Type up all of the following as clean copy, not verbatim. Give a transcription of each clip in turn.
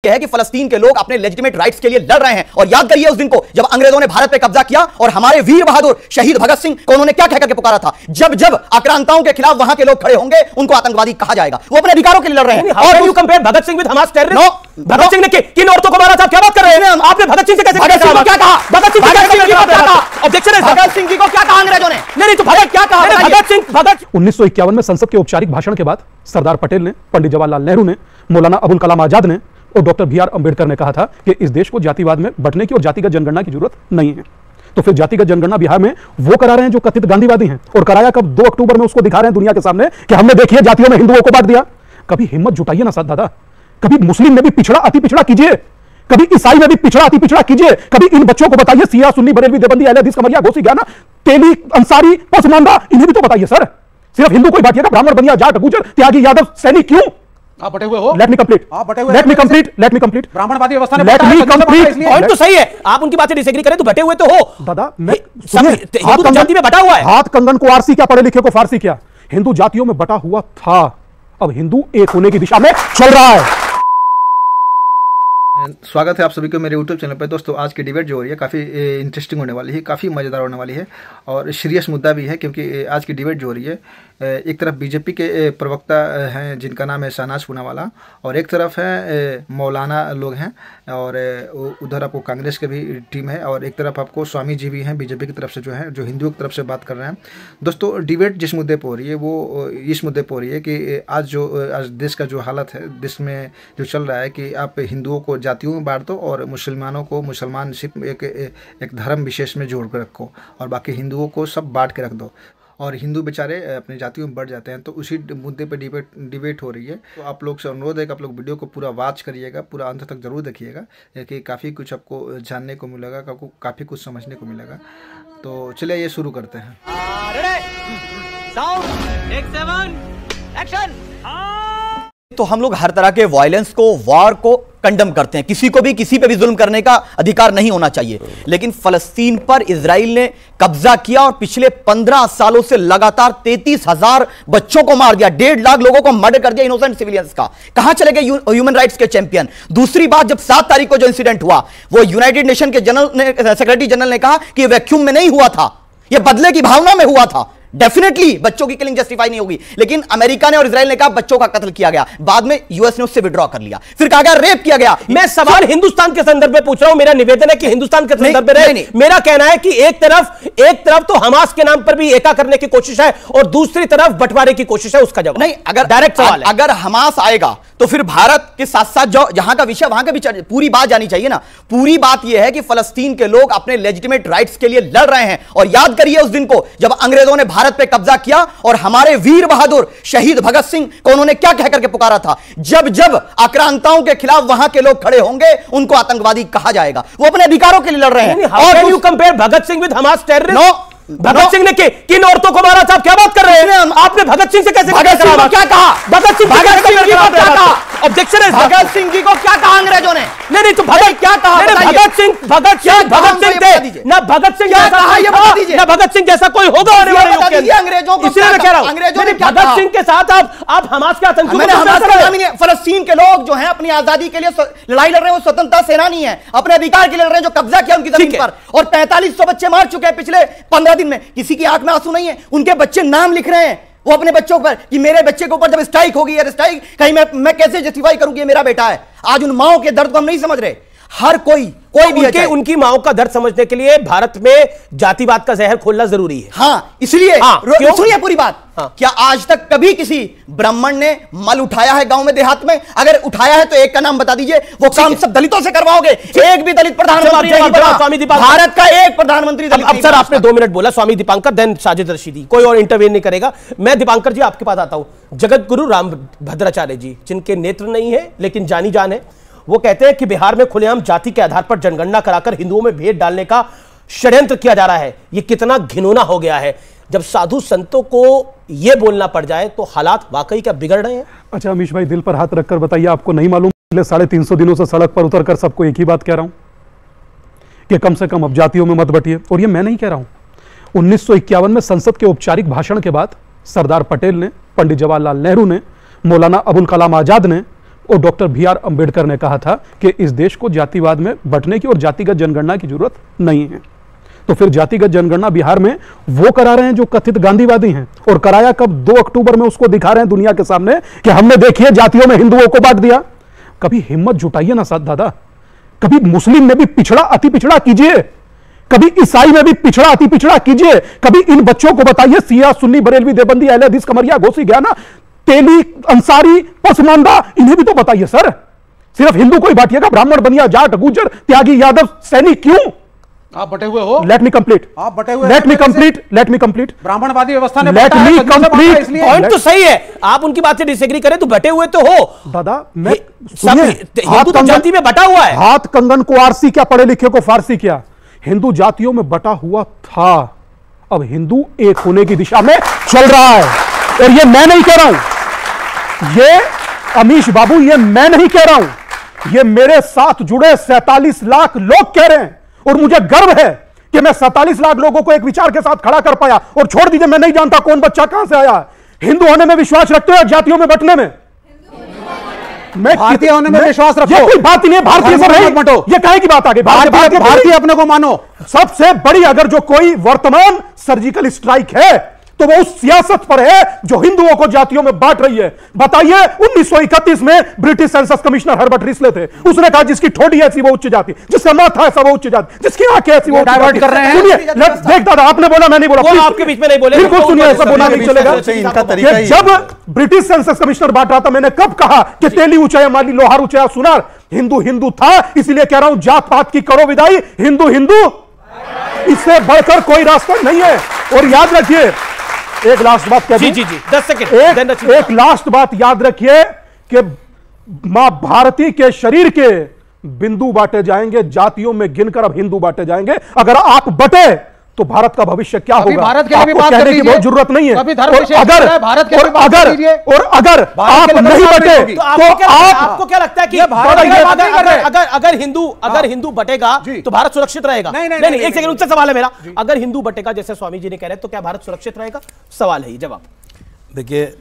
है कि फलस्तीन के लोग अपने लेजिटिमेट राइट्स के लिए लड़ रहे हैं। और याद करिए उस दिन को जब अंग्रेजों ने भारत पे कब्जा किया और हमारे वीर बहादुर शहीद भगत सिंह को उन्होंने क्या कहकर के पुकारा था, जब जब आक्रांताओं के खिलाफ वहां के लोग खड़े होंगे उनको आतंकवादी कहा जाएगा। वो अपने अधिकारों के लिए लड़ रहे हैं। और you compare Bhagat Singh with Hamas terrorist? Bhagat Singh ने किन औरतों को मारा था? क्या बात कर रहे हैं आपने? भगत सिंह से कैसे क्या कहा? भगत सिंह को क्या कहा? ऑब्जेक्शन है। भगत सिंह जी को क्या कहा अंग्रेजों ने? नहीं तो भगत क्या कहा? भगत सिंह 1951 में संसद के औपचारिक भाषण के बाद सरदार पटेल ने, पंडित जवाहरलाल नेहरू ने, मौलाना अबुल कलाम आजाद ने और डॉक्टर बी आर अंबेडकर ने कहा था कि इस देश को जातिवाद में बंटने की और जातिगत जनगणना की जरूरत नहीं है। तो फिर जातिगत जनगणना बिहार में वो करा रहे हैं जो कथित गांधीवादी हैं, और कराया कब? 2 अक्टूबर में उसको दिखा रहे हैं दुनिया के सामने कि हमने देखिए जातियों में हिंदुओं को बांट दिया। कभी हिम्मत जुटाइए ना साथ दादा, कभी मुस्लिम में भी पिछड़ा अति पिछड़ा कीजिए, कभी ईसाई में भी पिछड़ा अति पिछड़ा कीजिए, कभी इन बच्चों को बताइए सिया सुन्नी बरेलवी देवबंदी अहले हदीस कमरिया घोसी ज्ञाना तेली अंसारी पसमानदा, इन्हें भी तो बताइए सर। सिर्फ हिंदू को ही बांटिएगा, ब्राह्मण बनिया जाट गुजर त्यागी यादव सैनिक क्यों? आप बटे हुए हो। Let me complete. Let me complete. ब्राह्मणवादी व्यवस्था ने लेट मी कंप्लीट। पॉइंट तो सही है, आप उनकी बातें डिसएग्री करें तो बटे हुए तो हो दादा। हिंदू तो जाति में बटा हुआ है। हाथ कंगन को आरसी क्या, पढ़े लिखे को फारसी क्या? हिंदू जातियों में बटा हुआ था, अब हिंदू एक होने की दिशा में चल रहा है। स्वागत है आप सभी को मेरे YouTube चैनल पर। दोस्तों आज की डिबेट जो हो रही है काफ़ी इंटरेस्टिंग होने वाली है, काफ़ी मज़ेदार होने वाली है और सीरियस मुद्दा भी है, क्योंकि आज की डिबेट जो हो रही है एक तरफ बीजेपी के प्रवक्ता हैं जिनका नाम है शहनाज पूनावाला, और एक तरफ है मौलाना लोग हैं, और उधर आपको कांग्रेस के भी टीम है, और एक तरफ आपको स्वामी जी भी हैं बीजेपी की तरफ से जो हैं, जो हिंदुओं की तरफ से बात कर रहे हैं। दोस्तों डिबेट जिस मुद्दे पर हो रही है वो इस मुद्दे पर हो रही है कि आज देश का जो हालत है, देश में जो चल रहा है कि आप हिंदुओं को जातियों में बांट दो और मुसलमानों को मुसलमान सिर्फ एक धर्म विशेष में जोड़ कर रखो, और बाकी हिंदुओं को सब बांट के रख दो, और हिंदू बेचारे अपनी जातियों में बढ़ जाते हैं। तो उसी मुद्दे पे डिबेट हो रही है। तो आप लोग से अनुरोध है कि आप लोग वीडियो को पूरा वॉच करिएगा, पूरा अंत तक जरूर देखिएगा कि काफ़ी कुछ आपको जानने को मिलेगा, काफ़ी कुछ समझने को मिलेगा। तो चलिए ये शुरू करते हैं। तो हम लोग हर तरह के वायलेंस को, वॉर को कंडम करते हैं। किसी को भी किसी पे भी जुल्म करने का अधिकार नहीं होना चाहिए, लेकिन फलस्तीन पर इजराइल ने कब्जा किया और पिछले 15 सालों से लगातार 33,000 बच्चों को मार दिया, 1.5 लाख लोगों को मर्डर कर दिया, इनोसेंट सिविलियंस का। कहां चले गए ह्यूमन राइट्स के चैंपियन? दूसरी बात, जब 7 तारीख को जो इंसिडेंट हुआ वो यूनाइटेड नेशन के सेक्रेटरी जनरल ने कहा कि वैक्यूम में नहीं हुआ था, यह बदले की भावना में हुआ था। डेफिनेटली बच्चों की किलिंग जस्टिफाई नहीं होगी, लेकिन अमेरिका ने और इजराइल ने कहा बच्चों का कत्ल किया गया, बाद में यूएस ने उससे विड्रॉ कर लिया, फिर कहा गया रेप किया गया। मैं सवाल हिंदुस्तान के संदर्भ में पूछ रहा हूं, मेरा निवेदन है कि हिंदुस्तान के संदर्भ में रहे। मेरा कहना है कि एक तरफ तो हमास के नाम पर भी एका करने की कोशिश है और दूसरी तरफ बंटवारे की कोशिश है। उसका जवाब नहीं, अगर डायरेक्ट सवाल है। अगर हमास आएगा तो फिर भारत के साथ साथ जो जहां का विषय वहां का भी पूरी बात जानी चाहिए ना। पूरी बात यह है कि फलस्तीन के लोग अपने लेजिटिमेट राइट्स के लिए लड़ रहे हैं। और याद करिए उस दिन को जब अंग्रेजों ने भारत पे कब्जा किया और हमारे वीर बहादुर शहीद भगत सिंह को उन्होंने क्या कहकर के पुकारा था, जब जब आक्रांताओं के खिलाफ वहां के लोग खड़े होंगे उनको आतंकवादी कहा जाएगा। वो अपने अधिकारों के लिए लड़ रहे हैं। और you compare Bhagat Singh with Hamas terrorist? Bhagat Singh ने किन औरतों को मारा था? क्या बात कर रहे हैं आपने? भगत सिंह से कैसे? भगत सिंह को क्या कहा? भगत सिंह जी को क्या कहा? ऑब्जेक्शन है। भगत सिंह जी को क्या कहा अंग्रेजों ने? नहीं तो भगत क्या कहा? भगत सिंह थे ना, भगत सिंह ना, भगत सिंह जैसा कोई होगा आने वाले अंग्रेजों को। इसलिए मैं कह रहा हूं भगत सिंह के साथ आप हमास के आतंकी। फलस्तीन के लोग जो हैं अपनी आजादी के लिए लड़ाई लड़ रहे हैं, वो स्वतंत्रता सेनानी है, अपने अधिकार के लिए लड़ रहे हैं, जो कब्जा किया उनकी जमीन पर, और 4500 बच्चे मार चुके हैं पिछले 15 दिन में। किसी की आंख में आंसू नहीं है, उनके बच्चे नाम लिख रहे हैं वो अपने बच्चों पर कि मेरे बच्चे के ऊपर जब स्ट्राइक होगी, स्ट्राइक कहीं मैं कैसे जस्टिफाई करूं कि ये मेरा बेटा है। आज उन माओं के दर्द को हम नहीं समझ रहे। हर कोई भी उनकी माओं का दर्द समझने के लिए भारत में जातिवाद का जहर खोलना जरूरी है। हाँ, इसलिए सुनिए पूरी बात। हाँ। क्या आज तक कभी किसी ब्राह्मण ने मल उठाया है गांव में, देहात में? अगर उठाया है तो एक का नाम बता दीजिए। वो काम सब दलितों से करवाओगे? एक भी दलित प्रधानमंत्री नहीं बना भारत का, एक प्रधानमंत्री दलित। अब सर आपने 2 मिनट बोला, स्वामी दीपांकर देन साजिद रशीदी, कोई और इंटरव्यू नहीं करेगा। मैं दीपांकर जी आपके पास आता हूं। जगत गुरु राम भद्राचार्य जी, जिनके नेत्र नहीं है लेकिन जानी जान है, वो कहते हैं कि बिहार में खुलेआम जाति के आधार पर जनगणना कराकर हिंदुओं में भेद डालने का षड्यंत्र किया जा रहा है। ये कितना घिनौना हो गया है। जब साधु संतों को यह बोलना पड़ जाए तो हालात वाकई क्या बिगड़ रहे हैं? अच्छा अमीश भाई, दिल पर हाथ रखकर बताइए, आपको नहीं मालूम पिछले 350 दिनों से सड़क पर उतरकर सबको एक ही बात कह रहा हूं कि कम से कम अब जातियों में मत बटिए। और ये मैं नहीं कह रहा हूं, 1951 में संसद के औपचारिक भाषण के बाद सरदार पटेल ने, पंडित जवाहरलाल नेहरू ने, मौलाना अबुल कलाम आजाद ने और डॉक्टर BR अम्बेडकर ने कहा था कि इस देश को जातिवाद में बंटने की और जातिगत जनगणना की जरूरत नहीं है। तो फिर जातिगत जनगणना बिहार में वो करा रहे हैं जो कथित गांधीवादी हैं, और कराया कब? 2 अक्टूबर में उसको दिखा रहे हैं दुनिया के सामने कि हमने देखिए जातियों में हिंदुओं को बांट दिया। कभी हिम्मत जुटाइए ना साथ दादा, कभी मुस्लिम में भी पिछड़ा अति पिछड़ा कीजिए, कभी ईसाई में भी पिछड़ा अति पिछड़ा कीजिए, कभी इन बच्चों को बताइए सिया सुन्नी बरेलवी देवबंदी अहले हदीस कमरिया घोसी ज्ञाना तेली अंसारी पसमानदा, इन्हें भी तो बताइए सर। सिर्फ हिंदू को ही बांटिएगा, ब्राह्मण बनिया जाट गुर्जर त्यागी यादव सैनिक क्यों? आप बटे हुए हो। लेट मी कंप्लीट, आप बटे हुए, लेट मी कंप्लीट। ब्राह्मणवादी व्यवस्था ने लेट मी कंप्लीट। पॉइंट तो सही है, आप उनकी बात से डिसएग्री करें तो बटे हुए तो हो दादा। मैं सब हिंदू तो जाति में बटा हुआ है। हाथ कंगन को आरसी क्या, पढ़े लिखे को फारसी क्या? हिंदू जातियों में बटा हुआ था, अब हिंदू एक होने की दिशा में चल रहा है। और ये मैं नहीं कह रहा हूं, ये अमीश बाबू, ये मैं नहीं कह रहा हूं, ये मेरे साथ जुड़े 47 लाख लोग कह रहे हैं। और मुझे गर्व है कि मैं 47 लाख लोगों को एक विचार के साथ खड़ा कर पाया। और छोड़ दीजिए, मैं नहीं जानता कौन बच्चा कहां से आया। हिंदू होने में विश्वास रखते हो, जातियों में बंटने में? मैं भारतीय होने में विश्वास रखो। ये कोई बात नहीं है, भारतीय सब है, ये काहे की बात आ गई? भारतीय अपने को मानो। सबसे बड़ी अगर जो कोई वर्तमान सर्जिकल स्ट्राइक है तो वो उस सियासत पर है जो हिंदुओं को जातियों में बांट रही है। बताइए, 1931 में British census commissioner Herbert Risley थे, उसने कहा जिसकी ठोडी ऐसी वो उच्च जाति, जिसका माथा ऐसा वो उच्च जाति, जिसकी आंखें ऐसी वो डाइवर्ट कर रहे हैं। सुनिए, देख दादा, आपने बोला मैं नहीं बोला, वो आपके बीच में नहीं बोले, बिल्कुल सुनिए, ऐसा बोलना नहीं चलेगा। जब ब्रिटिश सेंसस कमिश्नर बांट रहा था, मैंने कब कहा कि तेली ऊंचा या माली लोहार ऊंचा सुनार? हिंदू हिंदू था, इसलिए कह रहा हूं जात पात की करो विदाई, हिंदू हिंदू, इससे बढ़कर कोई रास्ता नहीं है। और याद रखिए, एक लास्ट बात कह दूं? जी 10 सेकंड। एक लास्ट बात याद रखिए कि मां भारती के शरीर के बिंदु बांटे जाएंगे, जातियों में गिनकर अब हिंदू बांटे जाएंगे। अगर आप बटे तो भारत का भविष्य क्या होगा? भारत के लिए भी बात कहने की बहुत जरूरत नहीं है। अभी धर्म और अगर भारत के लिए बात कीजिए। और अगर आप नहीं बटे तो आपको क्या लगता है कि अगर हिंदू बटेगा तो भारत सुरक्षित रहेगा? नहीं, एक सेकंड, उनसे सवाल है मेरा। अगर हिंदू बटेगा जैसे स्वामी जी ने कह रहे हैं, तो क्या भारत सुरक्षित रहेगा? सवाल है, जवाब। देखिए,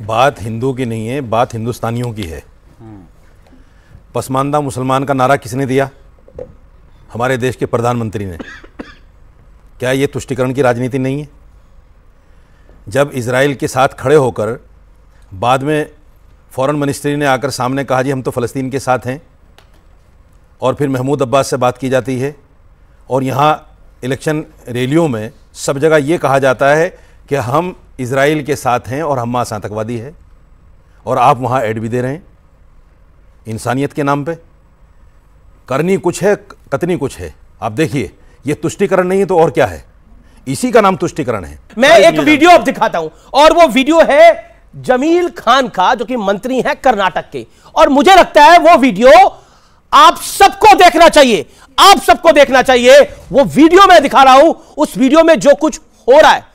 बात हिंदू की नहीं है, बात हिंदुस्तानियों की है। पसमानदा मुसलमान का नारा किसने दिया? हमारे देश के प्रधानमंत्री ने। क्या ये तुष्टीकरण की राजनीति नहीं है? जब इजराइल के साथ खड़े होकर बाद में फॉरेन मिनिस्ट्री ने आकर सामने कहा जी हम तो फ़लस्तीन के साथ हैं, और फिर महमूद अब्बास से बात की जाती है, और यहाँ इलेक्शन रैलियों में सब जगह ये कहा जाता है कि हम इजराइल के साथ हैं और हमास आतंकवादी है, और आप वहाँ ऐड भी दे रहे हैं इंसानियत के नाम पे। करनी कुछ है, कतनी कुछ है। आप देखिए, ये तुष्टीकरण नहीं है तो और क्या है? इसी का नाम तुष्टीकरण है। मैं एक वीडियो अब दिखाता हूं, और वो वीडियो है जमील खान का, जो कि मंत्री है कर्नाटक के। और मुझे लगता है वो वीडियो आप सबको देखना चाहिए, आप सबको देखना चाहिए। वो वीडियो मैं दिखा रहा हूं, उस वीडियो में जो कुछ हो रहा है।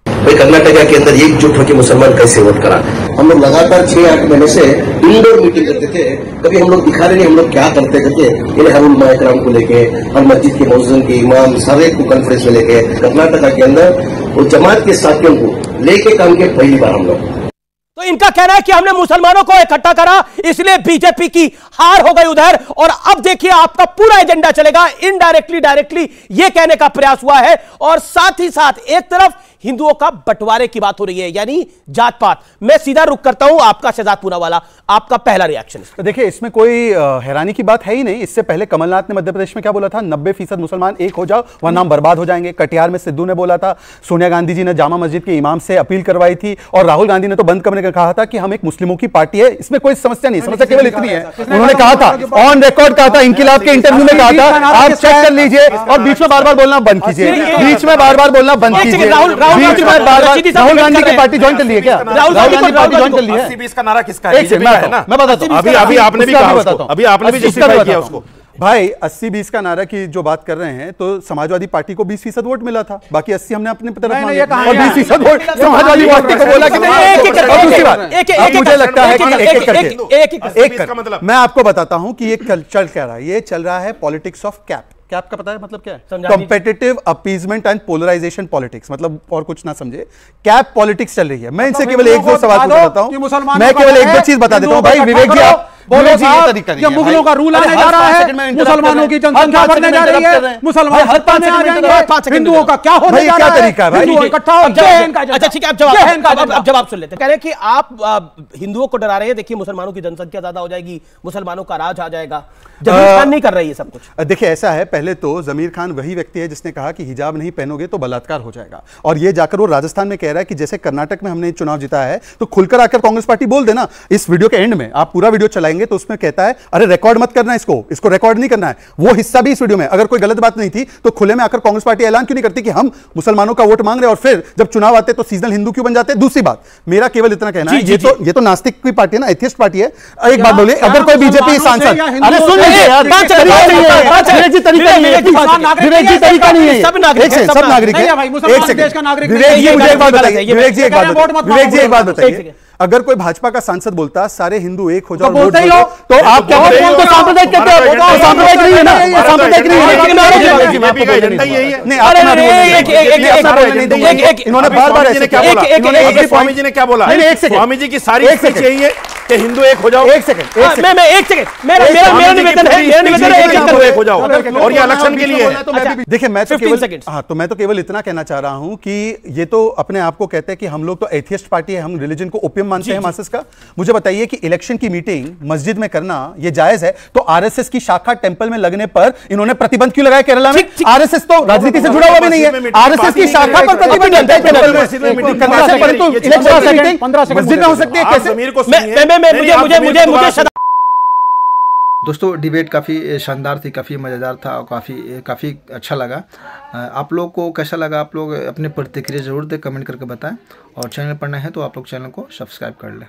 भाई कर्नाटक के अंदर एकजुट होकर मुसलमान कैसे वोट करा? हम लोग लगातार 6-8 महीने से इंडोर मीटिंग करते थे, कभी हम लोग दिखा रहे नहीं हम लोग क्या करते करते। हर उलमा इकराम को लेके, हर मस्जिद के मौजूद के इमाम सारे को कॉन्फ्रेंस में लेके कर्नाटक के अंदर वो जमात के साथियों को लेके काम किया पहली बार हम लोग। तो इनका कहना है कि हमने मुसलमानों को इकट्ठा करा, इसलिए बीजेपी की हार हो गई उधर। और अब देखिए आपका पूरा एजेंडा चलेगा इनडायरेक्टली डायरेक्टली, यह कहने का प्रयास हुआ है। और साथ ही साथ एक तरफ हिंदुओं का बंटवारे की बात हो रही है, यानी जात पात। मैं सीधा रुक करता हूं आपका शहजाद पूनावाला, आपका पहला रिएक्शन। तो देखिए, इसमें कोई हैरानी की बात है ही नहीं। इससे पहले कमलनाथ ने मध्य प्रदेश में क्या बोला था? 90% मुसलमान एक हो जाओ वह नाम बर्बाद हो जाएंगे। कटिहार में सिद्धू ने बोला था, सोनिया गांधी जी ने जामा मस्जिद के इमाम से अपील करवाई थी, और राहुल गांधी ने तो बंद करने का कहा था कि हम एक मुस्लिमों की पार्टी है। इसमें कोई समस्या नहीं, समस्या केवल इतनी है, उन्होंने कहा था, ऑन रिकॉर्ड कहा था, इनकिलाब के इंटरव्यू में कहा था, आप चेक कर लीजिए। और बीच में बार बार बोलना बंद कीजिए, बीच में बार बार बोलना बंद कीजिए। राहुल गांधी की पार्टी ज्वाइन कर ली है क्या? राहुल गांधी पार्टी ज्वाइन कर ली है। 80-20 का नारा किसका है? मैं बताता हूं, अभी आपने भी कहा उसको, अभी आपने भी जस्टिफाई किया उसको। भाई 80-20 का नारा की जो बात कर रहे हैं, तो समाजवादी पार्टी को 20% वोट मिला था, बाकी 80 हमने अपने तरफ मांगे, और 20% वोट समाजवादी पार्टी को बोला कि नहीं। मुझे लगता है कि एक मैं आपको बताता हूं कि ये चल क्या रहा है। ये चल रहा है पॉलिटिक्स ऑफ कैप। कैप का पता है मतलब क्या है? समझा दीजिए। Competitive appeasement and polarisation politics, मतलब और कुछ ना समझे, कैप पॉलिटिक्स चल रही है। मैं इनसे केवल एक दो सवाल पूछ देता हूं, मैं केवल एक दो चीज बता देता हूं। भाई विवेक जी, आप बोलो साहब, ये मुगलों का रूल आने जा रहा है, मुसलमानों की जनसंख्या बढ़ने जा रही है, मुसलमान सत्ता में आ जाएंगे, हिंदुओं का क्या होने जा रहा है? तरीका है भाई? हिंदू इकट्ठा हो जाए। अच्छा ठीक है, अब जवाब सुन लेते हैं। कह रहे हैं कि आप हिंदुओं को डरा रहे हैं, देखिए मुसलमानों की जनसंख्या ज्यादा हो जाएगी, मुसलमानों का राज आ जाएगा। जमीर खान नहीं कर रही है सब कुछ। देखिए ऐसा है, पहले तो जमीर खान वही व्यक्ति है जिसने कहा कि हिजाब नहीं पहनोगे तो बलात्कार हो जाएगा, और ये जाकर वो राजस्थान में कह रहा है कि जैसे कर्नाटक में हमने चुनाव जीता है तो खुलकर आकर कांग्रेस पार्टी बोल देना। इस वीडियो के एंड में आप पूरा वीडियो चलाएंगे तो उसमें कहता है अरे रिकॉर्ड मत करना, इसको रिकॉर्ड नहीं करना है। वो हिस्सा भी इस वीडियो में, अगर कोई गलत बात नहीं थी तो खुले में आकर कांग्रेस पार्टी ऐलान क्यों नहीं करती कि हम मुसलमानों का वोट मांग रहे हैं, और फिर जब चुनाव आते तो सीजनल हिंदू क्यों बन जाते हैं? दूसरी बात, मेरा केवल इतना कहना है, ये तो नास्तिक की पार्टी है ना, एथियस्ट पार्टी है। एक बात बोलिए, अगर कोई बीजेपी सांसद, अरे सुन लीजिए यार, विवेक जी तरीका नहीं है, विवेक जी तरीका नहीं है, सब नागरिक है। एक सेकंड, विवेक जी मुझे एक बात बताइए, विवेक जी एक बात बताइए, अगर कोई भाजपा का सांसद बोलता सारे हिंदू एक हो जाओ तो आप क्या बोलते? सांप्रदायिक कहते हैं, सांप्रदायिक नहीं है ना, सांप्रदायिक नहीं है। इन्होंने बार-बार ऐसे क्या बोला? स्वामी जी ने क्या बोला? स्वामी जी की सारी चाहिए कि हिंदू एक हो जाओ। एक सेकंड, मैं एक सेकंड, मेरा निवेदन है, एक हो जाओ, और ये इलेक्शन के लिए है। देखिए मैं तो केवल इतना कहना चाह रहा हूं कि ये तो अपने आप को कहते हैं कि हम लोग तो एथियस्ट पार्टी है, हम रिलीजन को ओपियम मानते हैं मासेस का। मुझे बताइए कि इलेक्शन की मीटिंग मस्जिद में करना ये जायज है, तो आरएसएस की शाखा टेंपल में लगने पर इन्होंने प्रतिबंध क्यों लगाया केरला में? आरएसएस तो राजनीति से जुड़ा हुआ भी नहीं है, आरएसएस की शाखा पर प्रतिबंध लगता है केरल में, परंतु इलेक्शन की मीटिंग मस्जिद में हो सकती है। कैसे? मुझे दोस्तों डिबेट काफ़ी शानदार थी, काफ़ी मज़ेदार था और काफ़ी अच्छा लगा। आप लोग को कैसा लगा? आप लोग अपने प्रतिक्रिया ज़रूर दें, कमेंट करके बताएं, और चैनल पर नए हैं तो आप लोग चैनल को सब्सक्राइब कर लें।